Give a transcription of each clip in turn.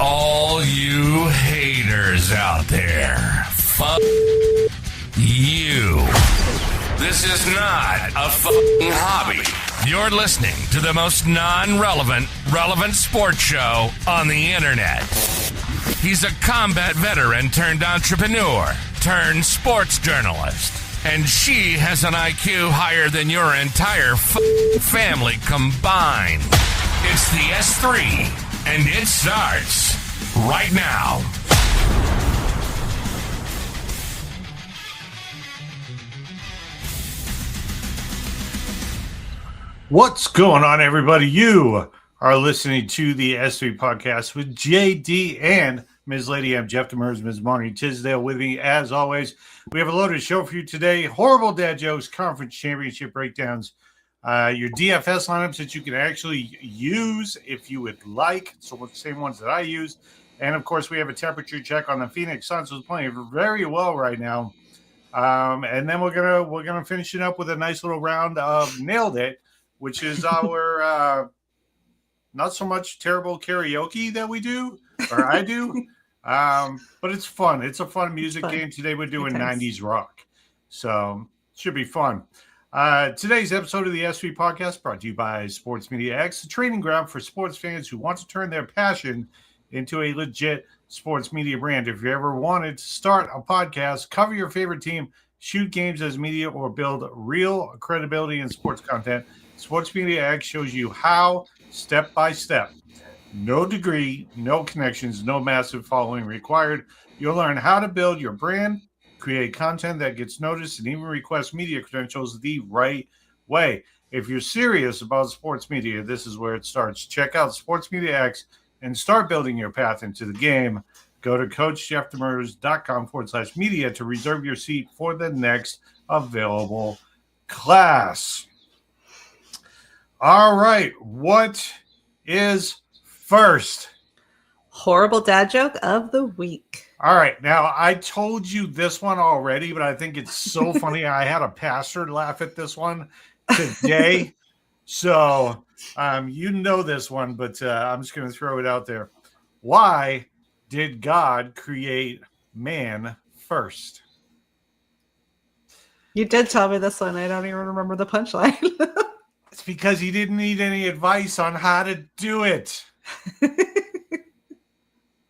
all you haters out there, fuck you. This is not a fucking hobby. You're listening to the most relevant sports show on the internet. He's a combat veteran turned entrepreneur turned sports journalist. And she has an IQ higher than your entire family combined. It's the S3, and it starts right now. What's going on, everybody? You are listening to the S3 podcast with JD and Ms. Lady. I'm Jeff Demers, Ms. Marnie Tisdale with me, as always. We have a loaded show for you today. Horrible dad jokes, conference championship breakdowns, your DFS lineups that you can actually use if you would like. So the same ones that I use. And, of course, we have a temperature check on the Phoenix Suns, who's playing very well right now. And then we're gonna finish it up with a nice little round of Nailed It, which is our not so much terrible karaoke that we do, or I do. But it's fun. It's a fun music game. Today we're doing 90s rock. So should be fun. Today's episode of the S3 podcast brought to you by Sports Media X, the training ground for sports fans who want to turn their passion into a legit sports media brand. If you ever wanted to start a podcast, cover your favorite team, shoot games as media, or build real credibility in sports content, Sports Media X shows you how, step by step. No degree, no connections, no massive following required. You'll learn how to build your brand, create content that gets noticed, and even request media credentials the right way. If you're serious about sports media, this is where it starts. Check out Sports Media X and start building your path into the game. Go to coachjeffdemers.com/media to reserve your seat for the next available class. All right, what is first? Horrible dad joke of the week. All right, now I told you this one already, but I think it's so funny. I had a pastor laugh at this one today. So you know this one, but I'm just going to throw it out there. Why did God create man first? You did tell me this one. I don't even remember the punchline. It's because he didn't need any advice on how to do it.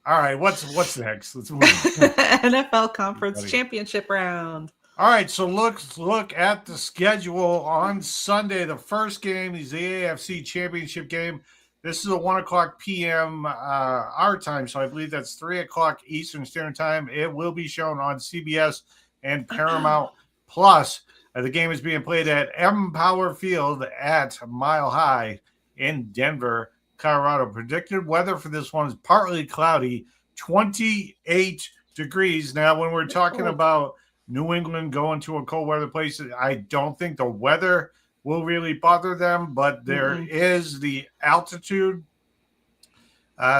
All right, what's next? Let's move on. NFL Conference Championship round. All right, so look at the schedule on Sunday. The first game is the AFC Championship game. This is a 1:00 p.m. Our time, so I believe that's 3:00 Eastern Standard Time. It will be shown on CBS and Paramount Plus. The game is being played at Empower Field at Mile High in Denver, Colorado. Predicted weather for this one is partly cloudy, 28 degrees. Now, when we're talking about New England going to a cold weather place, I don't think the weather will really bother them, but there is the altitude.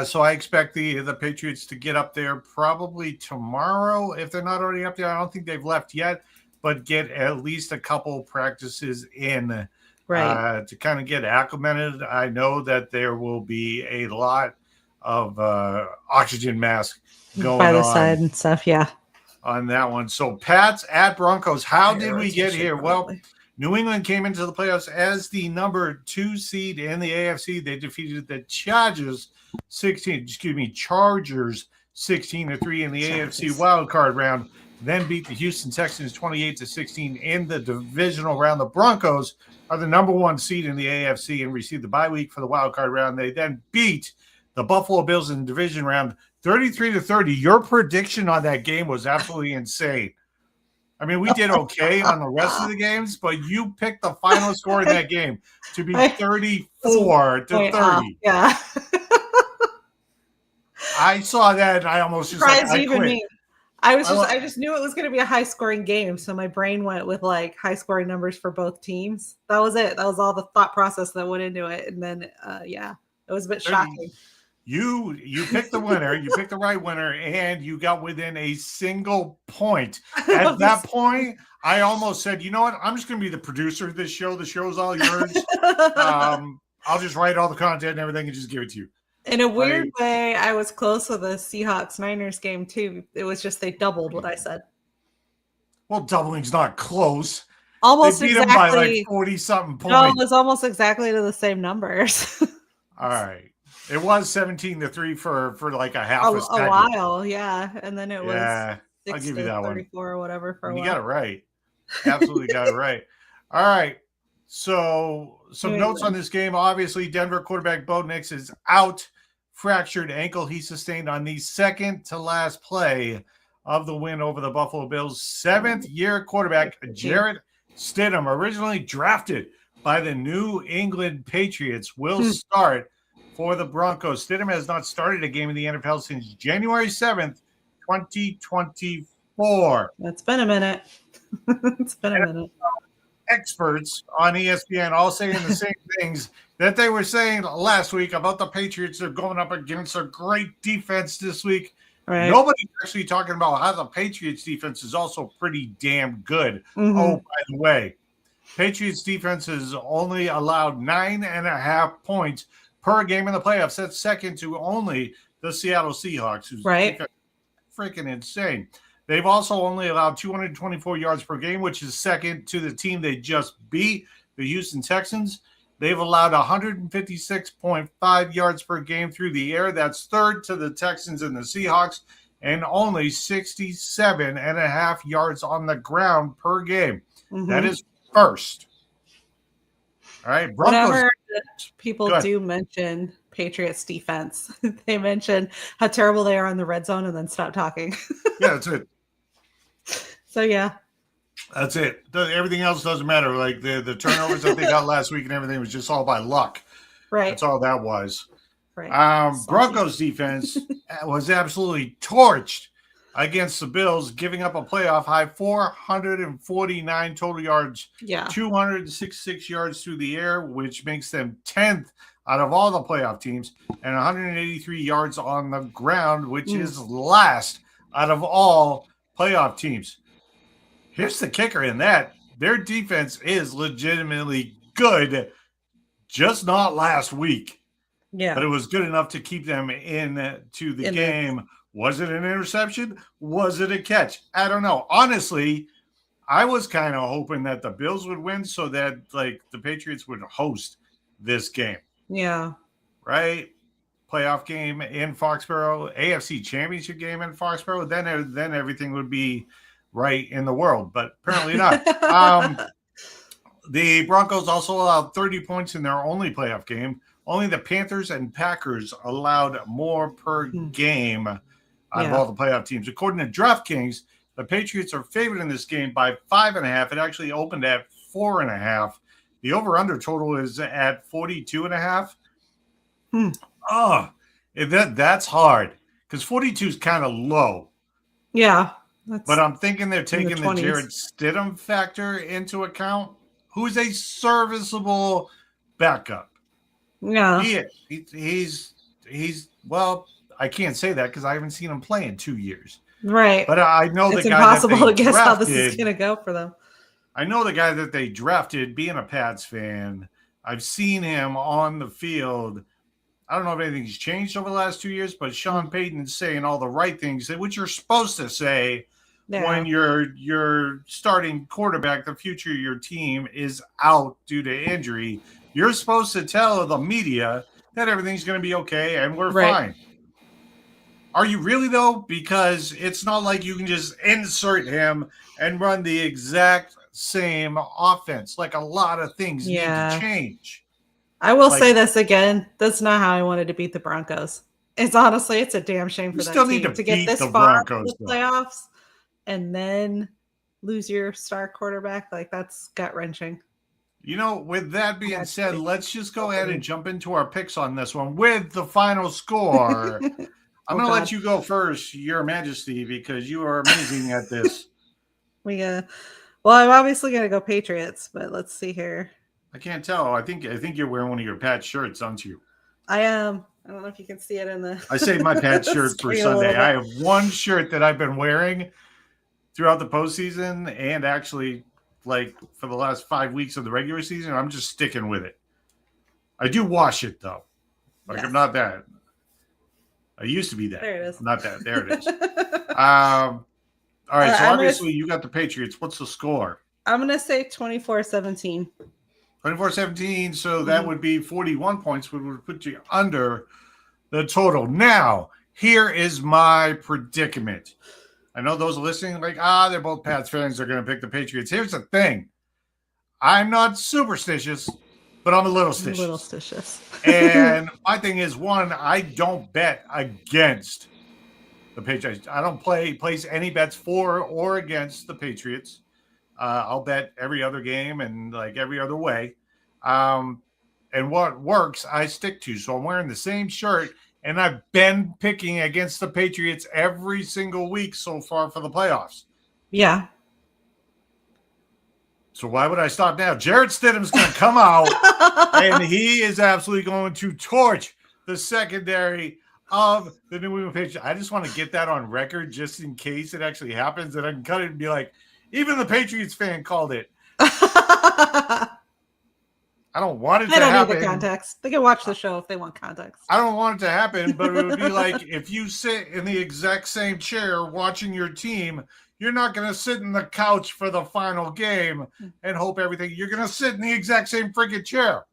So I expect the Patriots to get up there probably tomorrow. If they're not already up there, I don't think they've left yet, but get at least a couple practices in to kind of get acclimated. I know that there will be a lot of oxygen masks going by the on side and stuff, on that one. So Pats at Broncos. How did we get here? Well, New England came into the playoffs as the number 2 seed in the AFC. They defeated the Chargers 16-3 in the AFC wild card round. Then beat the Houston Texans 28-16 in the divisional round. The Broncos are the number 1 seed in the AFC and received the bye week for the wild card round. They then beat the Buffalo Bills in the division round 33-30. Your prediction on that game was absolutely insane. I mean, we did okay on the rest of the games, but you picked the final score in that game to be 34-30. Yeah. I saw that and I almost just like, I even quit. Me. I just knew it was going to be a high scoring game, so my brain went with like high scoring numbers for both teams. That was it. That was all the thought process that went into it, and then it was a bit shocking. You picked the winner. You picked the right winner, and you got within a single point. At that point, I almost said, you know what? I'm just going to be the producer of this show. The show's all yours. I'll just write all the content and everything and just give it to you. In a weird way, I was close with the Seahawks-Niners game, too. It was just they doubled what I said. Well, doubling's not close. Almost they beat exactly. Them by like 40-something points. No, it was almost exactly to the same numbers. All right. It was 17-3 for like a half a while, yeah. And then it was 6 I'll give you that 34 one. or whatever for a while. You got it right. Absolutely got it right. All right. So some notes on this game. Obviously, Denver quarterback Bo Nix is out. Fractured ankle he sustained on the second to last play of the win over the Buffalo Bills. Seventh-year quarterback Jarrett Stidham, originally drafted by the New England Patriots, will start for the Broncos. Stidham has not started a game in the NFL since January 7th, 2024. It's been a minute. Experts on ESPN all saying the same things that they were saying last week about the Patriots. They're going up against a great defense this week. Right. Nobody's actually talking about how the Patriots defense is also pretty damn good. Mm-hmm. Oh, by the way, Patriots defense has only allowed 9.5 points per game in the playoffs. That's second to only the Seattle Seahawks, who's freaking insane. They've also only allowed 224 yards per game, which is second to the team they just beat, the Houston Texans. They've allowed 156.5 yards per game through the air. That's third to the Texans and the Seahawks, and only 67.5 yards on the ground per game. Mm-hmm. That is first. All right. Broncos. Whenever people do mention Patriots defense, they mention how terrible they are on the red zone and then stop talking. Yeah, that's it. So, yeah. That's it. Everything else doesn't matter. Like the turnovers that they got last week and everything was just all by luck. Right. That's all that was. Right. Broncos defense was absolutely torched against the Bills, giving up a playoff high 449 total yards, 266 yards through the air, which makes them 10th out of all the playoff teams, and 183 yards on the ground, which is last out of all playoff teams. Here's the kicker in that. Their defense is legitimately good, just not last week. Yeah. But it was good enough to keep them into the game. Was it an interception? Was it a catch? I don't know. Honestly, I was kind of hoping that the Bills would win so that like the Patriots would host this game. Yeah. Right? Playoff game in Foxborough, AFC Championship game in Foxborough, then everything would be right in the world, but apparently not. The Broncos also allowed 30 points in their only playoff game. Only the Panthers and Packers allowed more per game out of all the playoff teams. According to DraftKings, the Patriots are favored in this game by 5.5. It actually opened at 4.5. The over-under total is at 42.5. Oh, that's hard because 42 is kind of low. Yeah. But I'm thinking they're taking the Jarrett Stidham factor into account, who's a serviceable backup. Yeah. He's well, I can't say that because I haven't seen him play in 2 years. Right. But I know it's the guy impossible that they to guess drafted, how this is going to go for them. I know the guy that they drafted, being a Pats fan. I've seen him on the field. I don't know if anything's changed over the last 2 years, but Sean Payton's saying all the right things, which you're supposed to say when you're starting quarterback, the future of your team is out due to injury. You're supposed to tell the media that everything's going to be okay and we're fine. Are you really, though? Because it's not like you can just insert him and run the exact same offense. Like a lot of things need to change. I will say this again. That's not how I wanted to beat the Broncos. It's a damn shame for that team to get this far in the playoffs and then lose your star quarterback. Like, that's gut-wrenching. You know, with that being said, let's just go ahead and jump into our picks on this one with the final score. I'm going to let you go first, Your Majesty, because you are amazing at this. Well, I'm obviously going to go Patriots, but let's see here. I can't tell. I think you're wearing one of your Pats shirts, aren't you? I am. I don't know if you can see it in the. I saved my Pats shirt for Sunday. I have one shirt that I've been wearing throughout the postseason and actually like for the last 5 weeks of the regular season. I'm just sticking with it. I do wash it though. Like I'm not that. It used to be that. There it is. Not that. There it is. All right. So obviously you got the Patriots. What's the score? I'm going to say 24-17. 24-17. So that would be 41 points, which would put you under the total. Now, here is my predicament. I know those listening like, they're both Pats fans. They're going to pick the Patriots. Here's the thing. I'm not superstitious, but I'm a little stitious. And my thing is, one, I don't bet against the Patriots. I don't place any bets for or against the Patriots. I'll bet every other game and like every other way. And what works, I stick to. So I'm wearing the same shirt, and I've been picking against the Patriots every single week so far for the playoffs. Yeah. So why would I stop now? Jarrett Stidham's going to come out, and he is absolutely going to torch the secondary of the New England Patriots. I just want to get that on record just in case it actually happens, that I can cut it and be like, even the Patriots fan called it. I don't want it to happen. They don't need the context. They can watch the show if they want context. I don't want it to happen, but it would be like if you sit in the exact same chair watching your team, you're not going to sit in the couch for the final game and hope everything. You're going to sit in the exact same freaking chair,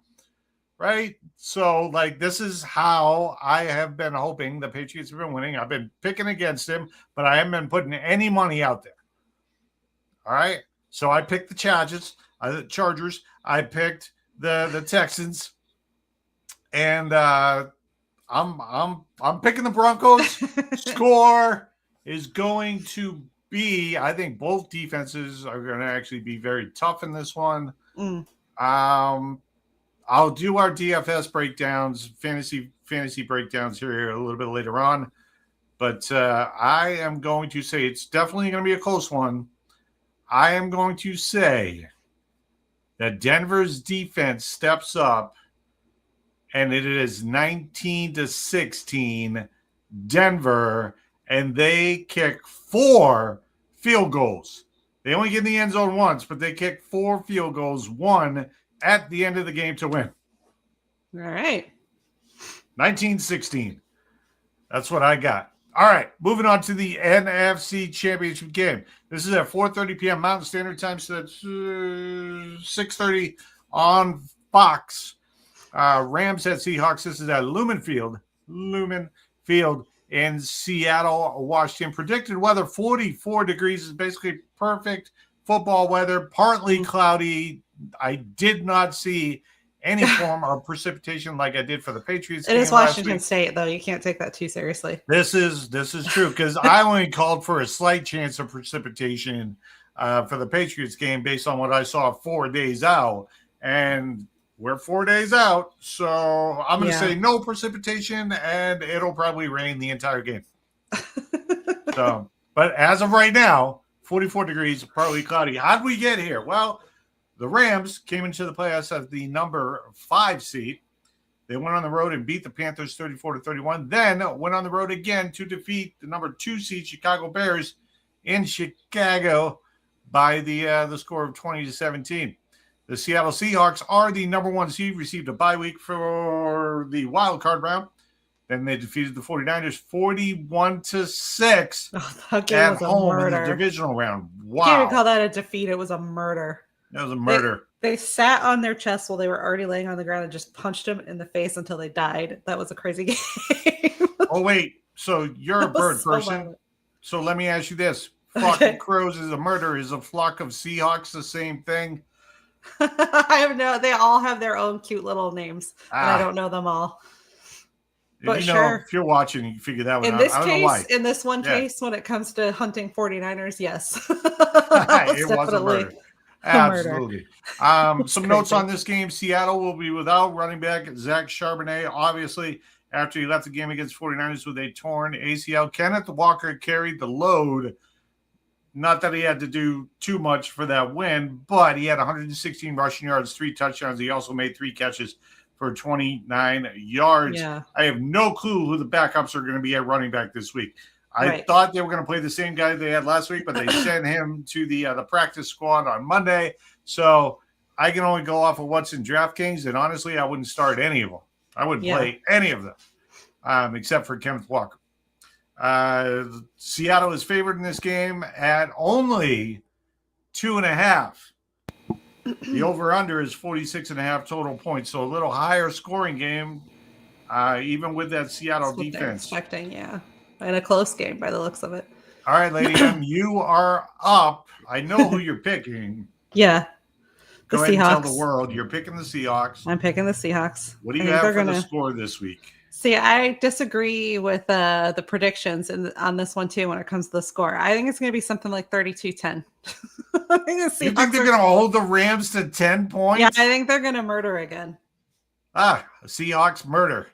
right? So, like, this is how I have been hoping the Patriots have been winning. I've been picking against him, but I haven't been putting any money out there. All right? So I picked the Chargers. I picked the Texans, and I'm picking the Broncos. Score is going to be, I think both defenses are going to actually be very tough in this one. I'll do our DFS breakdowns, fantasy breakdowns here a little bit later on, but I am going to say it's definitely going to be a close one. I am going to say that Denver's defense steps up, and it is 19-16 Denver, and they kick 4 field goals. They only get in the end zone once, but they kick 4 field goals, 1 at the end of the game to win. All right. 19-16. That's what I got. All right, moving on to the NFC Championship game. This is at 4:30 p.m. Mountain Standard Time, so that's 6:30 on Fox. Rams at Seahawks. This is at Lumen Field in Seattle, Washington. Predicted weather, 44 degrees is basically perfect football weather, partly cloudy. I did not see any form of precipitation like I did for the Patriots. It is Washington State, though. You can't take that too seriously. This is true, because I only called for a slight chance of precipitation for the Patriots game based on what I saw 4 days out. And we're 4 days out, so I'm going to say no precipitation, and it'll probably rain the entire game. But as of right now, 44 degrees, partly cloudy. How'd we get here? Well, the Rams came into the playoffs as the number 5 seed. They went on the road and beat the Panthers 34-31. Then went on the road again to defeat the number 2 seed Chicago Bears in Chicago by the score of 20-17. The Seattle Seahawks are the number 1 seed, received a bye week for the wild card round. Then they defeated the 49ers 41-6 at home in the divisional round. Wow. You can't even call that a defeat. It was a murder. That was a murder. They sat on their chest while they were already laying on the ground and just punched them in the face until they died. That was a crazy game. Oh, wait. So you're a bird person. Violent. So let me ask you this. Flock of crows is a murder. Is a flock of Seahawks the same thing? They all have their own cute little names, and I don't know them all. But if you're watching, you can figure that one out. In this one case, when it comes to hunting 49ers, yes. It was a murder. Absolutely. Some notes on this game. Seattle will be without running back Zach Charbonnet, obviously, after he left the game against 49ers with a torn ACL. Kenneth Walker carried the load. Not that he had to do too much for that win, but he had 116 rushing yards, 3 touchdowns. He also made 3 catches for 29 yards. Yeah. I have no clue who the backups are going to be at running back this week. I thought they were going to play the same guy they had last week, but they sent him to the practice squad on Monday. So I can only go off of what's in DraftKings, and honestly, I wouldn't start any of them. I wouldn't play any of them. except for Kenneth Walker. Seattle is favored in this game at only 2.5. The over-under is 46.5 total points, so a little higher scoring game, even with that Seattle That's what they're defense. expecting, yeah. And a close game by the looks of it. All right, Lady M, you are up. I know who you're picking. Yeah. Go ahead and tell the world. You're picking the Seahawks. I'm picking the Seahawks. What do you have for the score this week? See, I disagree with the predictions on this one, too, when it comes to the score. I think it's going to be something like 32-10. I think you think they're going to hold the Rams to 10 points? Yeah, I think they're going to murder again. Seahawks murder.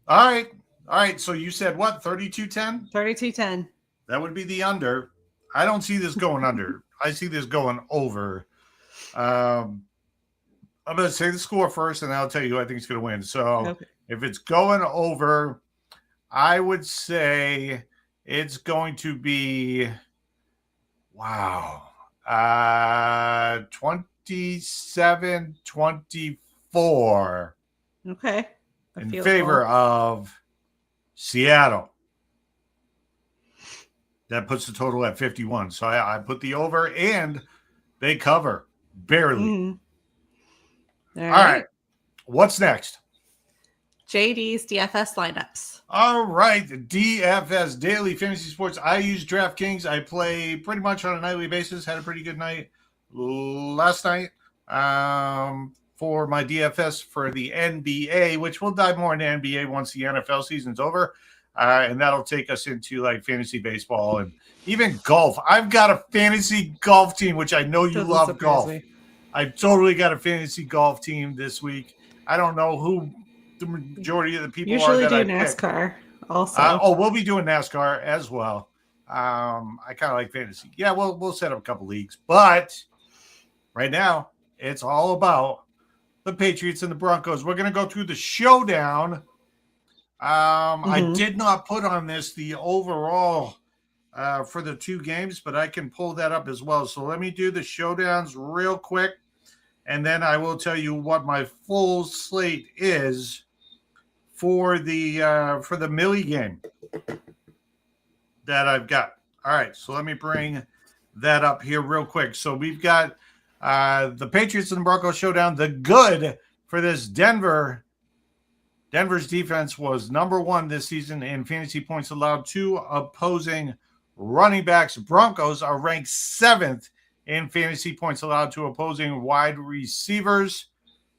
All right. So you said what, 32-10? 32-10. That would be the under. I don't see this going under. I see this going over. I'm going to say the score first, and I'll tell you who I think is going to win. So if it's going over, I would say it's going to be, 27-24. Okay. In favor of Seattle. That puts the total at 51. So I put the over, and they cover barely. Mm-hmm. All right. What's next? JD's DFS lineups. All right. The DFS Daily Fantasy Sports. I use DraftKings. I play pretty much on a nightly basis. Had a pretty good night last night for my DFS for the NBA, which we'll dive more into NBA once the NFL season's over. And that'll take us into like fantasy baseball and even golf. I've got a fantasy golf team, which I know you love golf. I've totally got a fantasy golf team this week. I don't know who the majority of the people usually are that do I NASCAR pick. Also. We'll be doing NASCAR as well. I kind of like fantasy. Yeah, we'll set up a couple leagues. But right now, it's all about the Patriots and the Broncos. We're going to go through the showdown. I did not put on this the overall for the two games, but I can pull that up as well. So let me do the showdowns real quick, and then I will tell you what my full slate is for the Millie game that I've got. All right, so let me bring that up here real quick. So we've got the Patriots and the Broncos showdown. The good for this Denver's defense was number 1 this season in fantasy points allowed to opposing running backs. Broncos are ranked 7th in fantasy points allowed to opposing wide receivers.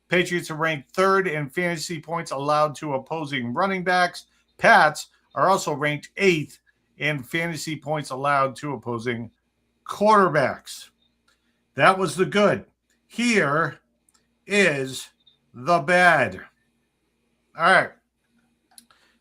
Patriots are ranked 3rd in fantasy points allowed to opposing running backs. Pats are also ranked 8th in fantasy points allowed to opposing quarterbacks. That was the good. Here is the bad. All right.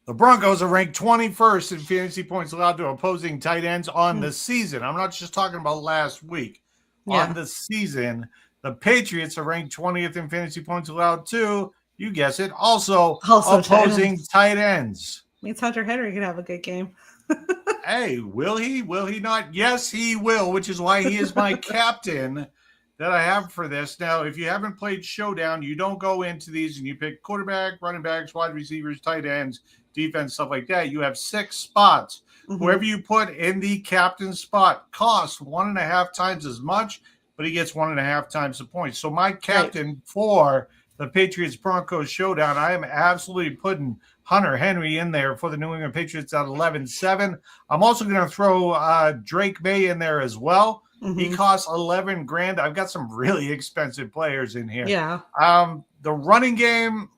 The Broncos are ranked 21st in fantasy points allowed to opposing tight ends on the season. I'm not just talking about last week. On the season, the Patriots are ranked 20th in fantasy points allowed to, you guess it, also opposing tight ends. Means Hunter Henry could have a good game. Hey, will he? Will he not? Yes, he will, which is why he is my captain that I have for this. Now, if you haven't played Showdown, you don't go into these and you pick quarterback, running backs, wide receivers, tight ends, defense, stuff like that. You have 6 spots. Whoever you put in the captain spot costs 1.5 times as much, but he gets 1.5 times the points. So my captain for the Patriots Broncos showdown, I am absolutely putting Hunter Henry in there for the New England Patriots at 11-7. I'm also going to throw Drake May in there as well. He costs $11,000. I've got some really expensive players in here. Yeah. The running game,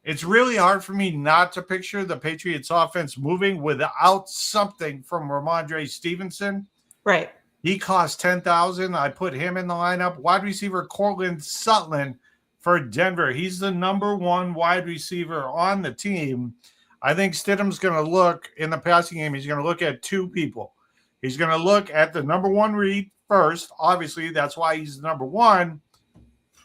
it's really hard for me not to picture the Patriots offense moving without something from Ramondre Stevenson. Right. He costs $10,000. I put him in the lineup. Wide receiver Cortland Sutton for Denver. He's the number 1 wide receiver on the team. I think Stidham's going to look in the passing game. He's going to look at 2 people. He's going to look at the number 1 read first. Obviously, that's why he's the number 1.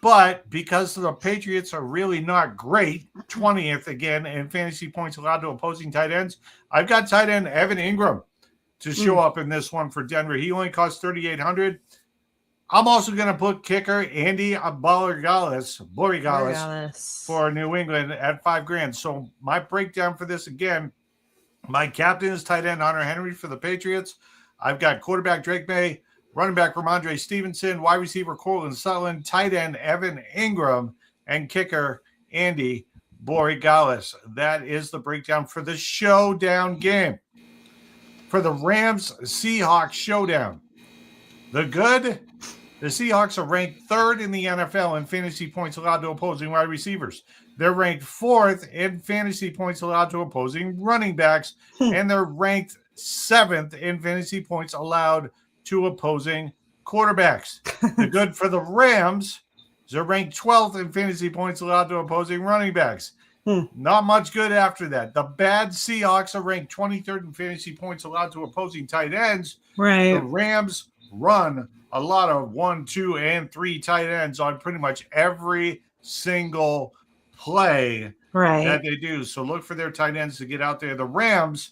But because the Patriots are really not great, 20th again in fantasy points allowed to opposing tight ends, I've got tight end Evan Ingram to show up in this one for Denver. He only costs $3,800. I'm also going to put kicker Andy Borregales for New England at $5,000. So my breakdown for this again, my captain is tight end Hunter Henry for the Patriots. I've got quarterback Drake May, running back Ramondre Stevenson, wide receiver Cortland Sutton, tight end Evan Ingram, and kicker Andy Borregales. That is the breakdown for the showdown game. For the Rams-Seahawks showdown, the Seahawks are ranked third in the NFL in fantasy points allowed to opposing wide receivers. They're ranked fourth in fantasy points allowed to opposing running backs, and they're ranked seventh in fantasy points allowed to opposing quarterbacks. The good for the Rams is they're ranked 12th in fantasy points allowed to opposing running backs. Not much good after that. The bad Seahawks are ranked 23rd in fantasy points allowed to opposing tight ends. Right. The Rams run a lot of 1, 2, and 3 tight ends on pretty much every single play that they do. So look for their tight ends to get out there. The Rams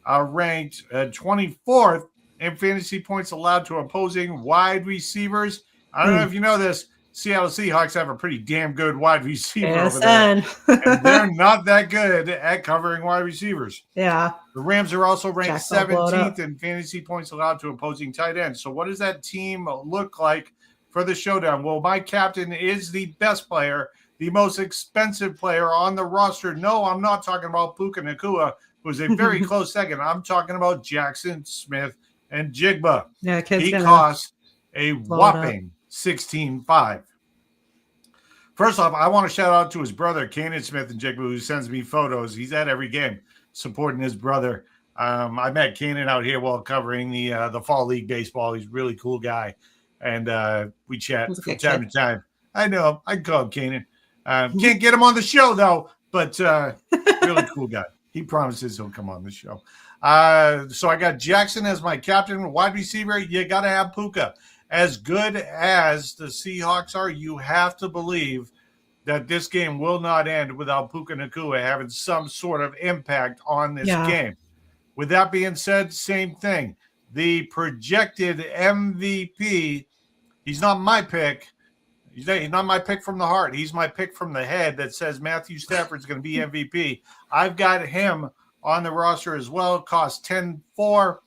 are ranked 24th in fantasy points allowed to opposing wide receivers. I don't know if you know this. Seattle Seahawks have a pretty damn good wide receiver over there. And they're not that good at covering wide receivers. Yeah. The Rams are also ranked 17th in fantasy points allowed to opposing tight ends. So what does that team look like for the showdown? Well, my captain is the best player, the most expensive player on the roster. No, I'm not talking about Puka Nacua, who's a very close second. I'm talking about Jackson Smith and Jigba. Yeah, he costs a whopping $16,500. First off, I want to shout out to his brother, Kanan Smith and Jigba, who sends me photos. He's at every game supporting his brother. I met Kanan out here while covering the fall league baseball. He's a really cool guy, and we chat from time to time. I know. I call him Kanan. Can't get him on the show, though, but really cool guy. He promises he'll come on the show. So I got Jackson as my captain. Wide receiver, you got to have Puka. As good as the Seahawks are, you have to believe that this game will not end without Puka Nacua having some sort of impact on this game. With that being said, same thing. The projected MVP, he's not my pick. He's not my pick from the heart. He's my pick from the head that says Matthew Stafford's going to be MVP. I've got him on the roster as well. Cost $10,400.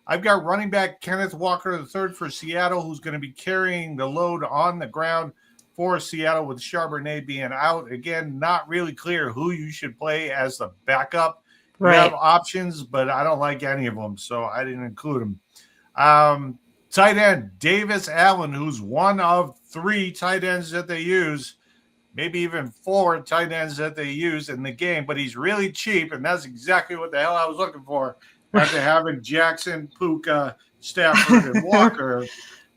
I've got running back Kenneth Walker III for Seattle, who's going to be carrying the load on the ground for Seattle with Charbonnet being out. Again, not really clear who you should play as the backup. We have options, but I don't like any of them, so I didn't include them. Tight end, Davis Allen, who's one of 3 tight ends that they use, maybe even 4 tight ends that they use in the game, but he's really cheap, and that's exactly what the hell I was looking for after having Jackson, Puka, Stafford, and Walker.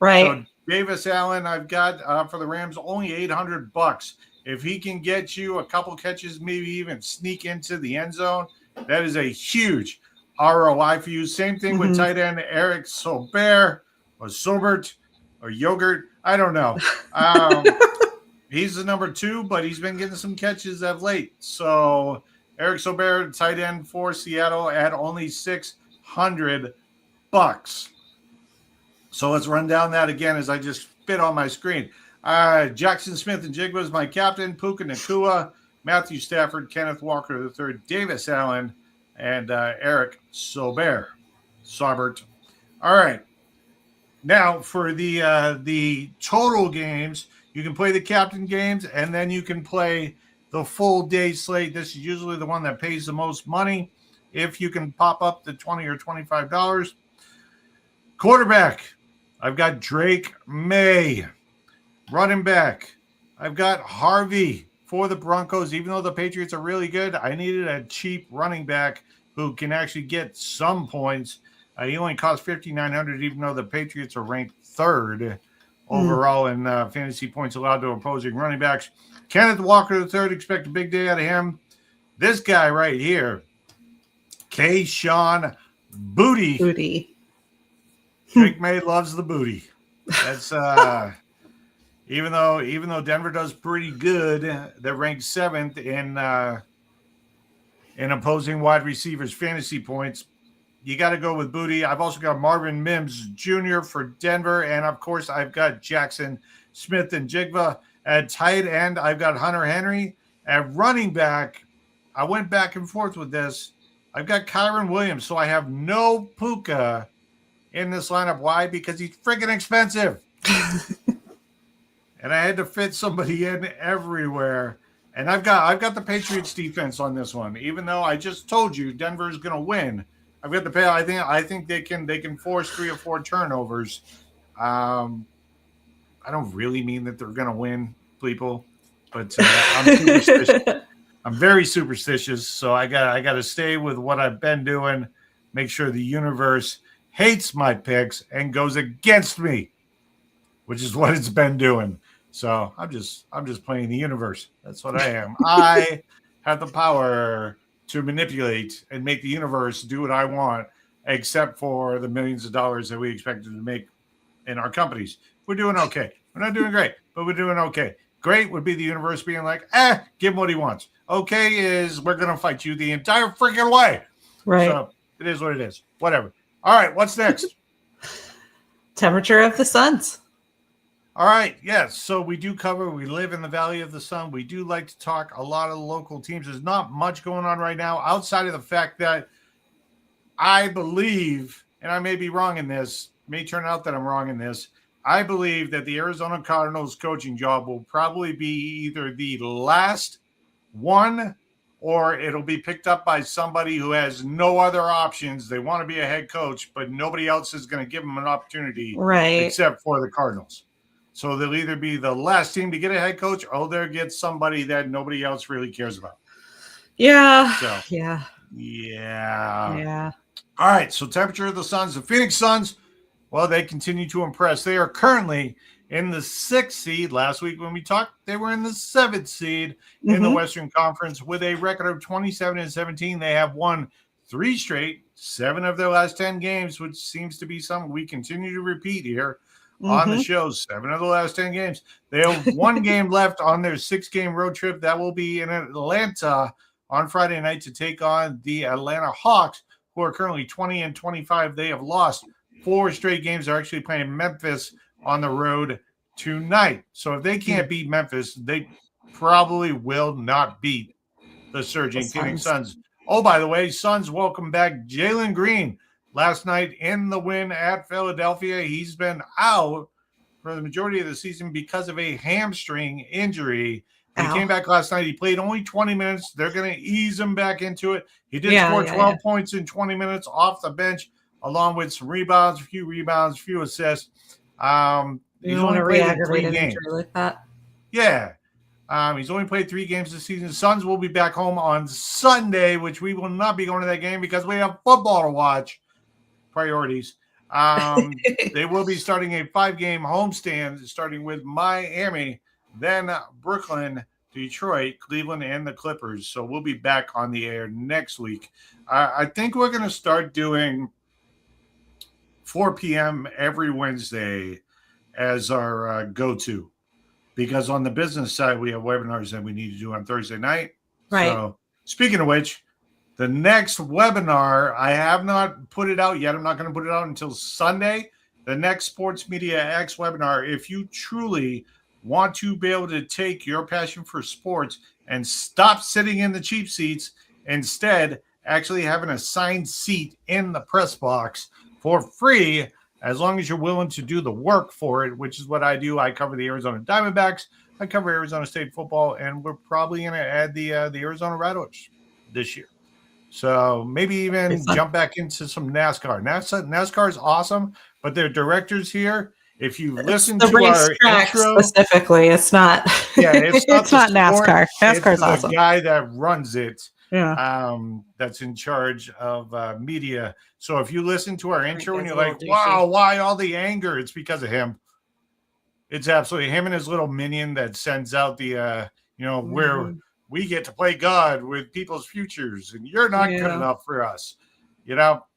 So Davis Allen, I've got for the Rams only $800. If he can get you a couple catches, maybe even sneak into the end zone, that is a huge ROI for you. Same thing with tight end Eric Sobert or Sobert or Yogurt. I don't know. He's the number 2, but he's been getting some catches of late. So Eric Sobert, tight end for Seattle at only $600. So let's run down that again as I just fit on my screen. Jackson Smith and Jigba is my captain. Puka Nacua, Matthew Stafford, Kenneth Walker III, Davis Allen, and Eric Sobert. All right. Now for the total games, you can play the captain games, and then you can play the full day slate. This is usually the one that pays the most money if you can pop up the $20 or $25. Quarterback, I've got Drake May. Running back, I've got Harvey for the Broncos. Even though the Patriots are really good, I needed a cheap running back who can actually get some points. He only cost $5,900, even though the Patriots are ranked 3rd overall in fantasy points allowed to opposing running backs. Kenneth Walker III, expect a big day out of him. This guy right here, Kayshon Boutte. Drake May loves the booty. That's even though Denver does pretty good, they're ranked 7th in opposing wide receivers fantasy points. you got to go with Booty. I've also got Marvin Mims Jr. for Denver. And, of course, I've got Jackson Smith and Jigba. At tight end, I've got Hunter Henry. At running back, I went back and forth with this. I've got Kyron Williams, so I have no Puka in this lineup. Why? Because he's freaking expensive. And I had to fit somebody in everywhere. And I've got the Patriots defense on this one. Even though I just told you Denver is going to win, I've got the pay. I think they can force 3 or 4 turnovers. I don't really mean that they're going to win, people, but I'm superstitious. I'm very superstitious, so I got to stay with what I've been doing. Make sure the universe hates my picks and goes against me, which is what it's been doing. So I'm just playing the universe. That's what I am. I have the power to manipulate and make the universe do what I want, except for the millions of dollars that we expected to make in our companies. We're doing okay. We're not doing great, but we're doing okay. Great would be the universe being like, give him what he wants. Okay is we're going to fight you the entire freaking way. Right. So it is what it is. Whatever. All right. What's next? Temperature of the Suns. All right. Yes. So we live in the Valley of the Sun. We do like to talk a lot of the local teams. There's not much going on right now outside of the fact that I believe, and I may be wrong in this, may turn out that I'm wrong in this, I believe that the Arizona Cardinals coaching job will probably be either the last one or it'll be picked up by somebody who has no other options. They want to be a head coach, but nobody else is going to give them an opportunity except for the Cardinals. So they'll either be the last team to get a head coach or they'll get somebody that nobody else really cares about. Yeah. So, yeah. All right. So temperature of the Suns, the Phoenix Suns, well, they continue to impress. They are currently in the 6th seed. Last week when we talked, they were in the 7th seed in the Western Conference with a record of 27-17. They have won 3 straight, 7 of their last 10 games, which seems to be something we continue to repeat here on the show. 7 of the last 10 games. They have 1 game left on their 6-game road trip. That will be in Atlanta on Friday night to take on the Atlanta Hawks, who are currently 20-25. They have lost 4 straight games. They're actually playing Memphis on the road tonight. So if they can't beat Memphis, they probably will not beat the surging Phoenix Suns. Oh, by the way, Suns welcome back Jalen Green last night in the win at Philadelphia. He's been out for the majority of the season because of a hamstring injury. He came back last night. He played only 20 minutes. They're going to ease him back into it. He did score 12 points in 20 minutes off the bench, along with some rebounds, a few assists. He's only played 3 games. Like that. Yeah. He's only played 3 games this season. Suns will be back home on Sunday, which we will not be going to that game because we have football to watch. Priorities. They will be starting a 5-game homestand, starting with Miami, then Brooklyn, Detroit, Cleveland, and the Clippers. So we'll be back on the air next week. I think we're going to start doing 4 p.m. every Wednesday as our go-to, because on the business side, we have webinars that we need to do on Thursday night. Right. So speaking of which, the next webinar, I have not put it out yet. I'm not going to put it out until Sunday. The next Sports Media X webinar, if you truly want to be able to take your passion for sports and stop sitting in the cheap seats, instead actually have an assigned seat in the press box for free, as long as you're willing to do the work for it, which is what I do. I cover the Arizona Diamondbacks. I cover Arizona State football, and we're probably going to add the Arizona Rattlers this year. So maybe even jump back into some NASCAR. NASCAR is awesome, but their directors here, if you listen to our intro, specifically, it's not. Yeah, it's not NASCAR. NASCAR is awesome. The guy that runs it. Yeah. That's in charge of media. So if you listen to our intro and you're like, wow, why all the anger? It's because of him. It's absolutely him and his little minion that sends out the, where we get to play God with people's futures and you're not good enough for us,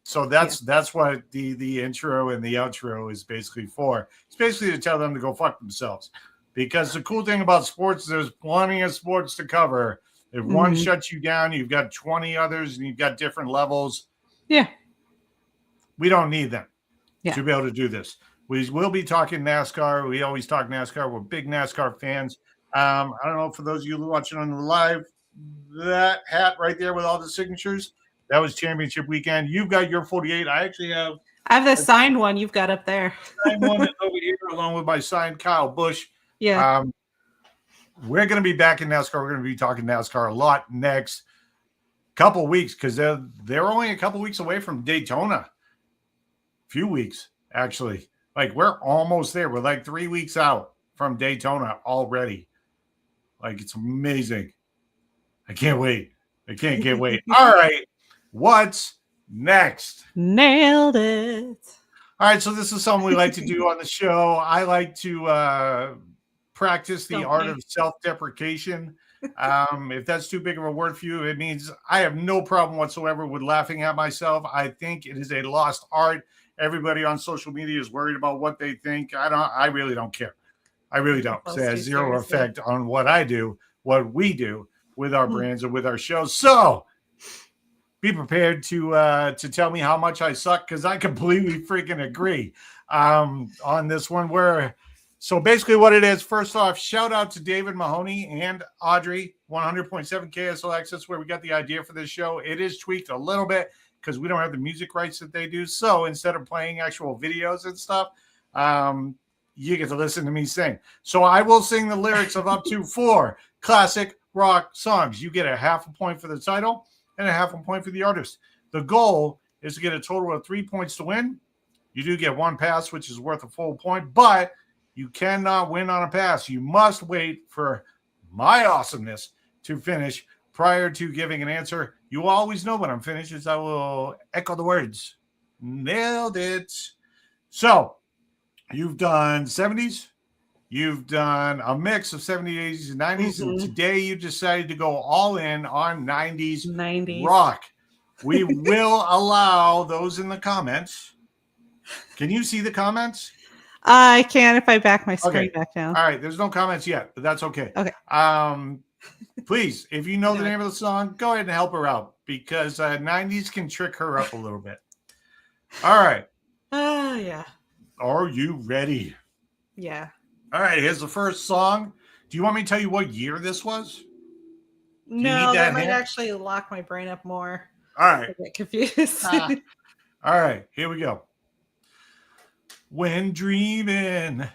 So that's what the intro and the outro is basically for. It's basically to tell them to go fuck themselves, because the cool thing about sports is there's plenty of sports to cover. If one shuts you down, you've got 20 others and you've got different levels. Yeah. we don't need them Yeah. to be able to do this. We will be talking NASCAR. We always talk NASCAR. We're big NASCAR fans. I don't know, for those of you watching on the live, that hat right there with all the signatures, that was championship weekend. You've got your 48. I actually have. I have the signed one you've got up there. Signed one is over here, along with my signed Kyle Busch. Yeah. We're going to be back in NASCAR. We're going to be talking NASCAR a lot next couple of weeks, because they're only a couple weeks away from Daytona. Few weeks, actually. Like, we're almost there. We're like 3 weeks out from Daytona already. Like, it's amazing. I can't wait. I can't wait. All right. What's next? Nailed it. All right. So this is something we like to do on the show. I like to practice the art of self-deprecation. If that's too big of a word for you, it means I have no problem whatsoever with laughing at myself. I think it is a lost art. Everybody on social media is worried about what they think. I really don't care. I really don't. It has zero effect on what I do, what we do with our brands and with our shows. So be prepared to tell me how much I suck, because I completely freaking agree on this one. So basically what it is, first off, shout out to David Mahoney and Audrey, 100.7 KSL Access, where we got the idea for this show. It is tweaked a little bit because we don't have the music rights that they do. So instead of playing actual videos and stuff, you get to listen to me sing. So I will sing the lyrics of up to 4 classic rock songs. You get a half a point for the title and a half a point for the artist. The goal is to get a total of 3 points to win. You do get 1 pass, which is worth a full point, but you cannot win on a pass. You must wait for my awesomeness to finish prior to giving an answer. You always know when I'm finished, as I will echo the words. Nailed it. So you've done 70s. You've done a mix of 70s, 80s, and today you decided to go all in on 90s rock. We will allow those in the comments. Can you see the comments? I can if I back my screen back down. All right. There's no comments yet, but that's okay. Okay. Please, if you know the name of the song, go ahead and help her out, because 90s can trick her up a little bit. All right. Yeah. Are you ready? Yeah. All right. Here's the first song. Do you want me to tell you what year this was? No, that might actually lock my brain up more. All right. I get confused. All right. Here we go. When dreaming,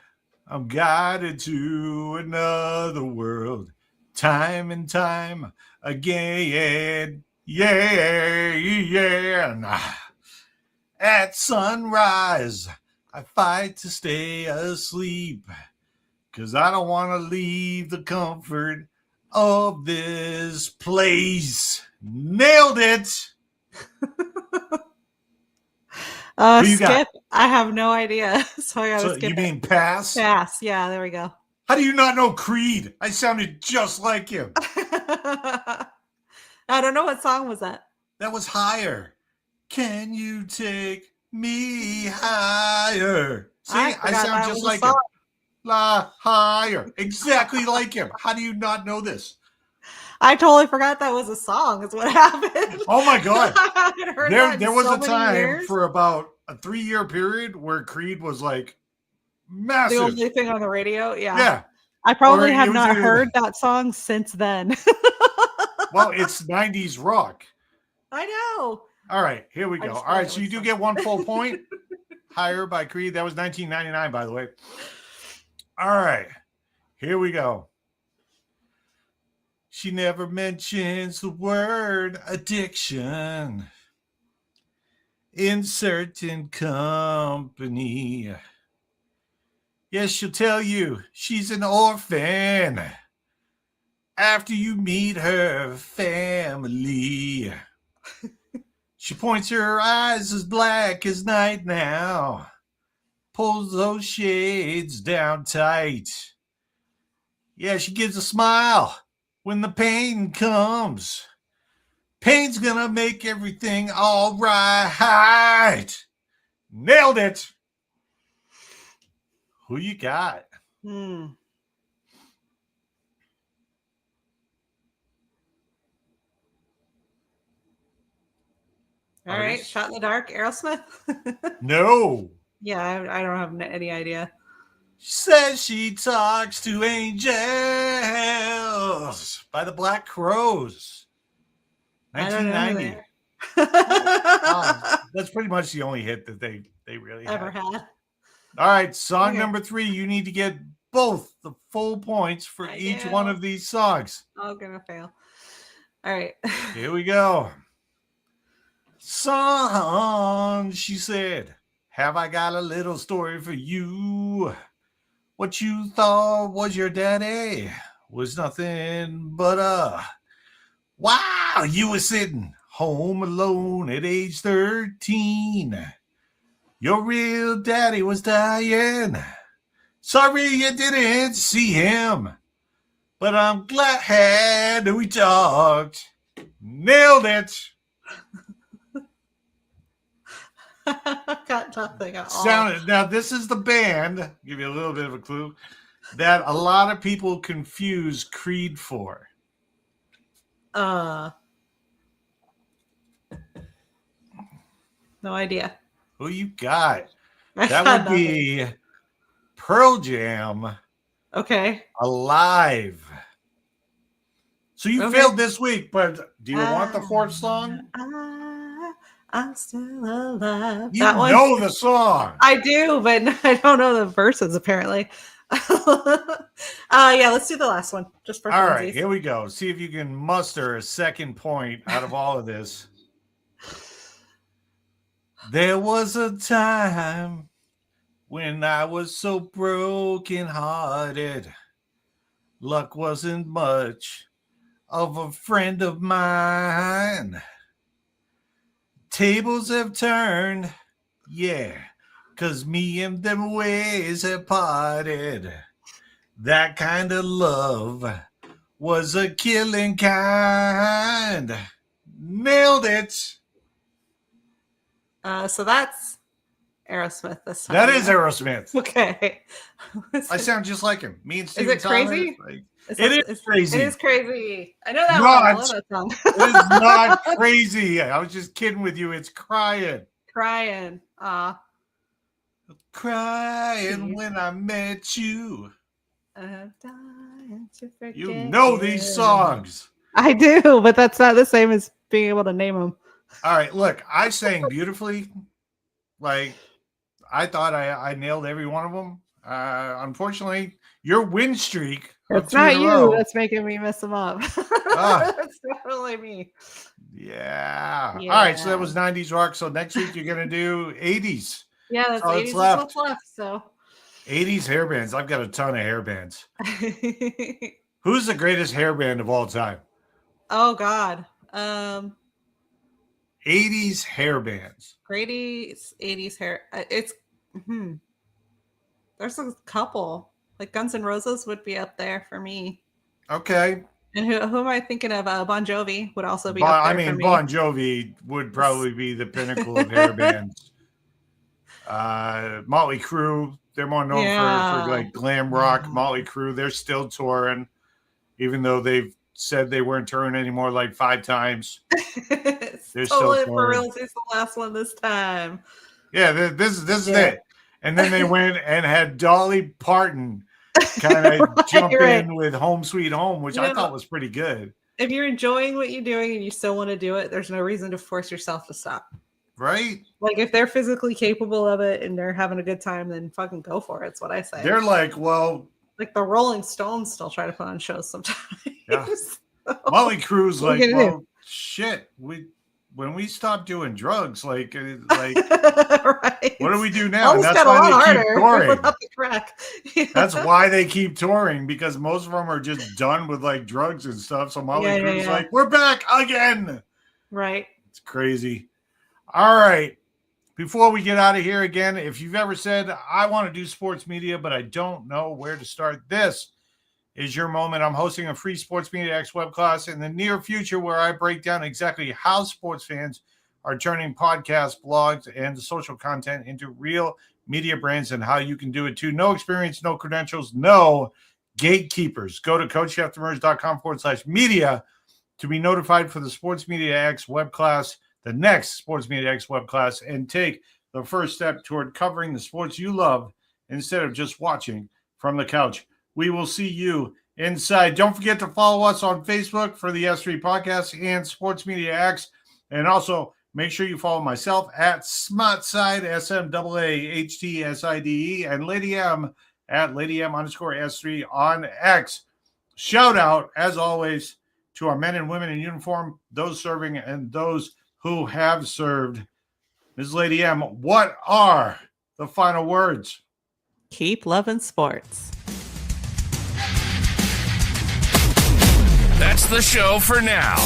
I'm guided to another world, time and time again. Yeah. At sunrise, I fight to stay asleep, 'cause I don't want to leave the comfort of this place. Nailed it. Skip. I have no idea, so I gotta skip. You mean pass? Pass. Yeah, there we go. How do you not know Creed? I sounded just like him. I don't know, what song was that. That was Higher. Can you take me higher? See, I sound just like him. Higher. Exactly like him. How do you not know this? I totally forgot that was a song, is what happened. Oh my God. There was so a time years. for about a 3-year period where Creed was like massive. The only thing on the radio. Yeah. Yeah. I probably have not heard that song since then. Well, it's 90s rock. I know. All right, here we go. All right, so you do get 1 full point. Higher by Creed. That was 1999, by the way. All right, here we go. She never mentions the word addiction in certain company. Yes, she'll tell you she's an orphan after you meet her family. She points her eyes as black as night now, pulls those shades down tight. Yeah, she gives a smile when the pain comes. Pain's gonna make everything all right. Nailed it. Who you got? All right, Shot in the Dark, Aerosmith. No. Yeah, I don't have any idea. She says she talks to angels by the Black Crowes. 1990. That's pretty much the only hit that they really ever had. All right, song number 3. You need to get both the full points for each one of these songs. I'm gonna fail. All right. Here we go. Son, she said, have I got a little story for you? What you thought was your daddy was nothing but wow, you were sitting home alone at age 13. Your real daddy was dying. Sorry you didn't see him, but I'm glad we talked. Nailed it. Got nothing at all. Now, this is the band, give you a little bit of a clue, that a lot of people confuse Creed for. No idea. Who you got? That would be Pearl Jam. Okay. Alive. So you failed this week, but do you want the 4th song? I'm still alive. You know the song. I do, but I don't know the verses apparently. Yeah, let's do the last one just for all funsies. right, here we go. See if you can muster a second point out of all of this. There was a time when I was so broken hearted. Luck wasn't much of a friend of mine. Tables have turned, yeah, 'cause me and them ways have parted. That kind of love was a killing kind. Nailed it. So that's Aerosmith this time. That is Aerosmith. Okay. I sound just like him. Me and Steven Is it crazy? It is crazy. It is crazy. I know that one. I love that song. It is not crazy. I was just kidding with you. It's crying. Crying. Crying when I met you. I'm dying to forget You know these songs. I do, but that's not the same as being able to name them. All right, look, I sang beautifully. Like, I thought I nailed every one of them. Unfortunately, your win streak. It's not you that's making me mess them up. It's definitely me. Yeah. All right, so that was 90s rock. So next week you're going to do 80s. Yeah, that's 80s is what's left. So 80s hair bands. I've got a ton of hair bands. Who's the greatest hair band of all time? Oh, God. 80s hair bands. Greatest 80s hair. There's a couple. Like Guns N' Roses would be up there for me. Okay. And who am I thinking of? Bon Jovi would also be up there for me. Bon Jovi would probably be the pinnacle of hair bands. Motley Crue, they're more known for like glam rock. Motley Crue, they're still touring, even though they've said they weren't touring anymore like 5 times. They're still touring. For real, it's the last one this time. Yeah, this is it. And then they went and had Dolly Parton kind of jump in with Home Sweet Home, which I thought was pretty good. If you're enjoying what you're doing and you still want to do it, there's no reason to force yourself to stop. Right? Like if they're physically capable of it and they're having a good time, then fucking go for it. That's what I say. They're like, well, like the Rolling Stones still try to put on shows sometimes. Yeah. Motley Crue's like, well, shit, when we stop doing drugs, like right. What do we do now? And that's why they keep touring. The crack. That's why they keep touring, because most of them are just done with like drugs and stuff. So Motley Crue's like, we're back again. Right. It's crazy. All right. Before we get out of here again, if you've ever said, I want to do sports media, but I don't know where to start, this is your moment. I'm hosting a free Sports Media X web class in the near future where I break down exactly how sports fans are turning podcasts, blogs, and social content into real media brands and how you can do it too. No experience, no credentials, no gatekeepers. Go to coachjeffdemers.com/media to be notified for the Sports Media X web class. the next Sports Media X web class and take the first step toward covering the sports you love instead of just watching from the couch. We will see you inside. Don't forget to follow us on Facebook for the S3 Podcast and Sports Media X. And also make sure you follow myself at Smutside, SMAAHTSIDE, and Lady M at Lady M_S3 on X. Shout out, as always, to our men and women in uniform, those serving and those who have served. Ms. Lady M, what are the final words? Keep loving sports. That's the show for now.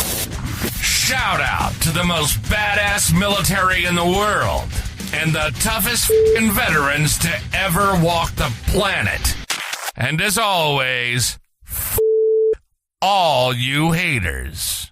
Shout out to the most badass military in the world and the toughest veterans to ever walk the planet. And as always, all you haters.